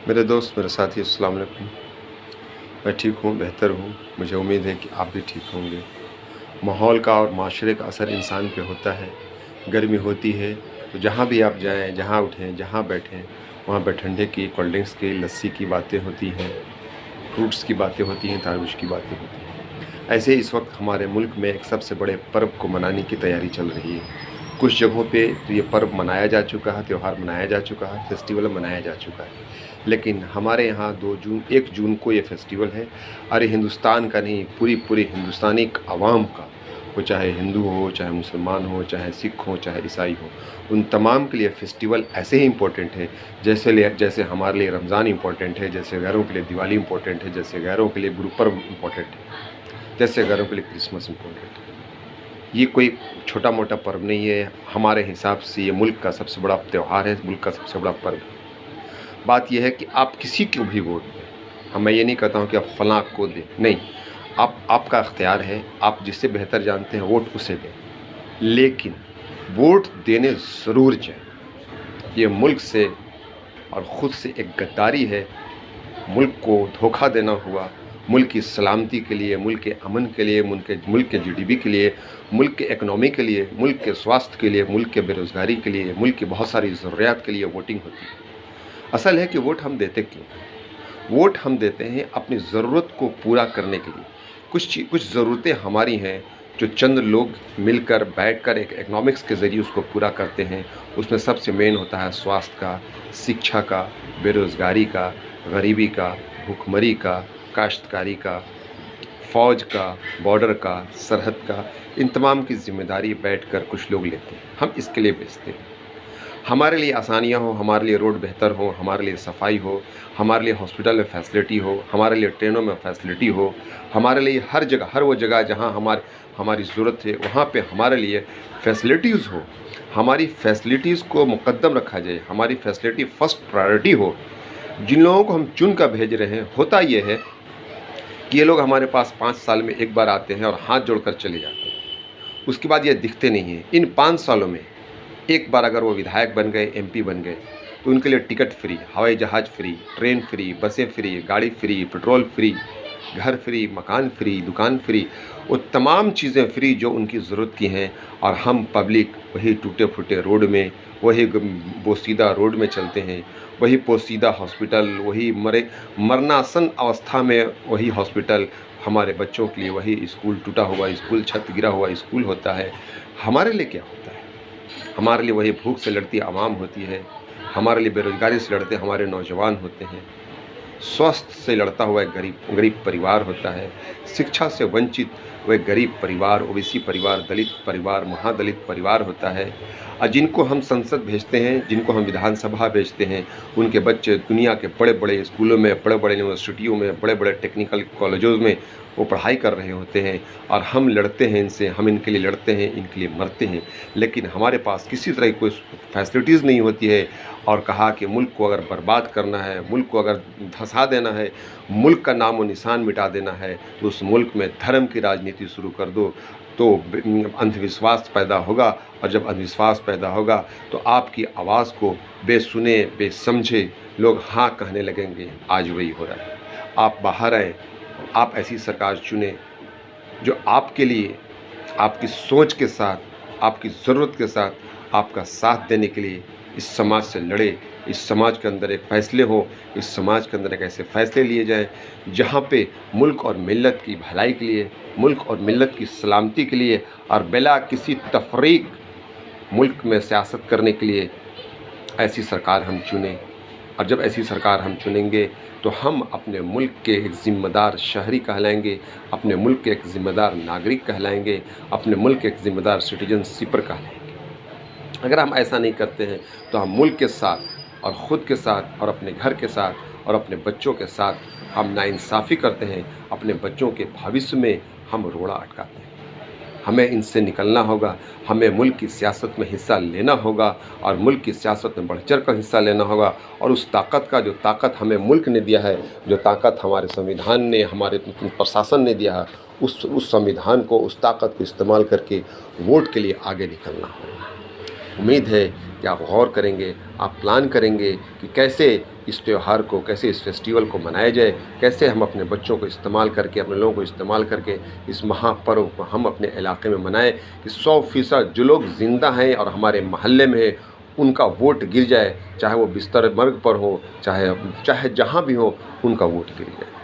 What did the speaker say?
मेरे दोस्त, मेरे साथी, अस्सलाम वालेकुम। मैं ठीक हूँ, बेहतर हूँ। मुझे उम्मीद है कि आप भी ठीक होंगे। माहौल का और माशरे का असर इंसान पे होता है। गर्मी होती है तो जहाँ भी आप जाएँ, जहाँ उठें, जहाँ बैठें, वहाँ पे ठंडे की, कोल्ड ड्रिंक्स की, लस्सी की बातें होती हैं, फ्रूट्स की बातें होती हैं, तरबूज की बातें होती हैं। ऐसे ही इस वक्त हमारे मुल्क में एक सबसे बड़े पर्व को मनाने की तैयारी चल रही है। कुछ जगहों पे तो ये पर्व मनाया जा चुका है, त्यौहार मनाया जा चुका है, फेस्टिवल मनाया जा चुका है। लेकिन हमारे यहाँ 1 जून को ये फेस्टिवल है। और ये हिंदुस्तान का नहीं, पूरी हिंदुस्तानी आवाम का, वो चाहे हिंदू हो, चाहे मुसलमान हो, चाहे सिख हो, चाहे ईसाई हो, उन तमाम के लिए फेस्टिवल ऐसे ही इम्पोर्टेंट है जैसे हमारे लिए रमज़ान इम्पोर्टेंट है, जैसे गैरों के लिए दिवाली इम्पोर्टेंट है, जैसे गैरों के लिए गुरु पर्व इम्पोर्टेंट है, जैसे गैरों के लिए क्रिसमस इम्पोर्टेंट है। ये कोई छोटा मोटा पर्व नहीं है। हमारे हिसाब से ये मुल्क का सबसे बड़ा त्यौहार है, मुल्क का सबसे बड़ा पर्व है। बात यह है कि आप किसी को भी वोट दें। मैं ये नहीं कहता हूँ कि आप फलां को दें, नहीं, आपका इख्तियार है। आप जिससे बेहतर जानते हैं वोट उसे दें, लेकिन वोट देने ज़रूर जाएं। ये मुल्क से और ख़ुद से एक गद्दारी है। मुल्क को धोखा देना हुआ, मुल्क की सलामती के लिए, मुल्क के अमन के लिए, मुल्क के जीडीपी के लिए, मुल्क के इकनॉमी के लिए, मुल्क के स्वास्थ्य के लिए, मुल्क के बेरोज़गारी के लिए, मुल्क की बहुत सारी ज़रूरियात के लिए वोटिंग होती है। असल है कि वोट हम देते क्यों? वोट हम देते हैं अपनी ज़रूरत को पूरा करने के लिए। कुछ ज़रूरतें हमारी हैं जो चंद लोग मिलकर बैठकर एक इकनॉमिक्स के ज़रिए उसको पूरा करते हैं। उसमें सबसे मेन होता है स्वास्थ्य का, शिक्षा का, बेरोज़गारी का, गरीबी का, भूखमरी का, काश्तकारी का, फ़ौज का, बॉर्डर का, सरहद का। इन तमाम की ज़िम्मेदारी बैठकर कुछ लोग लेते हैं। हम इसके लिए बेचते हैं। हमारे लिए आसानियाँ हो, हमारे लिए रोड बेहतर हो, हमारे लिए सफाई हो, हमारे लिए हॉस्पिटल में फैसिलिटी हो, हमारे लिए ट्रेनों में फैसिलिटी हो, हमारे लिए हर जगह, हर वो जगह जहाँ हमारी ज़रूरत है वहाँ पे हमारे लिए फैसिलिटीज़ हो। हमारी फैसिलिटीज़ को मुक़द्दम रखा जाए, हमारी फैसिलिटी फ़र्स्ट प्रायोरिटी हो। जिन लोगों को हम चुन कर भेज रहे हैं, होता ये है कि ये लोग हमारे पास 5 साल में एक बार आते हैं और हाथ जोड़कर चले जाते हैं। उसके बाद ये दिखते नहीं हैं। इन 5 सालों में एक बार अगर वो विधायक बन गए, एमपी बन गए, तो उनके लिए टिकट फ्री, हवाई जहाज़ फ्री, ट्रेन फ्री, बसें फ्री, गाड़ी फ्री, पेट्रोल फ्री, घर फ्री, मकान फ्री, दुकान फ्री, वो तमाम चीज़ें फ्री जो उनकी ज़रूरत की हैं। और हम पब्लिक वही टूटे फूटे रोड में, वही बोसीदा रोड में चलते हैं, वही पोसीदा हॉस्पिटल, वही मरनासन अवस्था में वही हॉस्पिटल, हमारे बच्चों के लिए वही स्कूल, टूटा हुआ स्कूल, छत गिरा हुआ स्कूल होता है। हमारे लिए क्या होता है? हमारे लिए वही भूख से लड़ती आवाम होती है, हमारे लिए बेरोज़गारी से लड़ते हमारे नौजवान होते हैं, स्वास्थ्य से लड़ता हुआ एक गरीब परिवार होता है, शिक्षा से वंचित वह गरीब परिवार, ओबीसी परिवार, दलित परिवार, महादलित परिवार होता है। और जिनको हम संसद भेजते हैं, जिनको हम विधानसभा भेजते हैं, उनके बच्चे दुनिया के बड़े-बड़े स्कूलों में, बड़े-बड़े यूनिवर्सिटियों में, बड़े-बड़े टेक्निकल कॉलेजों में वो पढ़ाई कर रहे होते हैं। और हम लड़ते हैं इनसे, हम इनके लिए लड़ते हैं, इनके लिए मरते हैं, लेकिन हमारे पास किसी तरह की कोई फैसिलिटीज़ नहीं होती है। और कहा कि मुल्क को अगर बर्बाद करना है, मुल्क को अगर धंसा देना है, मुल्क का नामो निशान मिटा देना है, तो उस मुल्क में धर्म की राजनीति शुरू कर दो, तो अंधविश्वास पैदा होगा। और जब अंधविश्वास पैदा होगा तो आपकी आवाज़ को बेसुने, बेसमझे लोग हाँ कहने लगेंगे। आज वही हो रहा है। आप बाहर आएँ, आप ऐसी सरकार चुनें जो आपके लिए, आपकी सोच के साथ, आपकी ज़रूरत के साथ, आपका साथ देने के लिए इस समाज से लड़े। इस समाज के अंदर एक फ़ैसले हो, इस समाज के अंदर एक ऐसे फ़ैसले लिए जाएं जहाँ पे मुल्क और मिल्लत की भलाई के लिए, मुल्क और मिल्लत की सलामती के लिए और बिला किसी तफरीक मुल्क में सियासत करने के लिए ऐसी सरकार हम चुनें। और जब ऐसी सरकार हम चुनेंगे तो हम अपने मुल्क के एक ज़िम्मेदार शहरी कहलाएंगे, अपने मुल्क के एक ज़िम्मेदार नागरिक कहलाएंगे, अपने मुल्क के एक ज़िम्मेदार सिटीजनशिपर कहलाएंगे। अगर हम ऐसा नहीं करते हैं तो हम मुल्क के साथ और ख़ुद के साथ और अपने घर के साथ और अपने बच्चों के साथ हम नाइंसाफ़ी करते हैं। अपने बच्चों के भविष्य में हम रोड़ा अटकाते हैं। हमें इनसे निकलना होगा। हमें मुल्क की सियासत में हिस्सा लेना होगा और मुल्क की सियासत में बढ़-चढ़ कर हिस्सा लेना होगा। और उस ताकत का, जो ताकत हमें मुल्क ने दिया है, जो ताकत हमारे संविधान ने, हमारे प्रशासन ने दिया है, उस संविधान को, उस ताकत को इस्तेमाल करके वोट के लिए आगे निकलना होगा। उम्मीद है कि आप गौर करेंगे, आप प्लान करेंगे कि कैसे इस त्यौहार को, कैसे इस फेस्टिवल को मनाया जाए, कैसे हम अपने बच्चों को इस्तेमाल करके, अपने लोगों को इस्तेमाल करके इस महापर्व को हम अपने इलाके में मनाएं कि 100% जो लोग ज़िंदा हैं और हमारे मोहल्ले में हैं, उनका वोट गिर जाए, चाहे वो बिस्तर मर्ग पर हो, चाहे चाहे जहाँ भी हो, उनका वोट गिर जाए।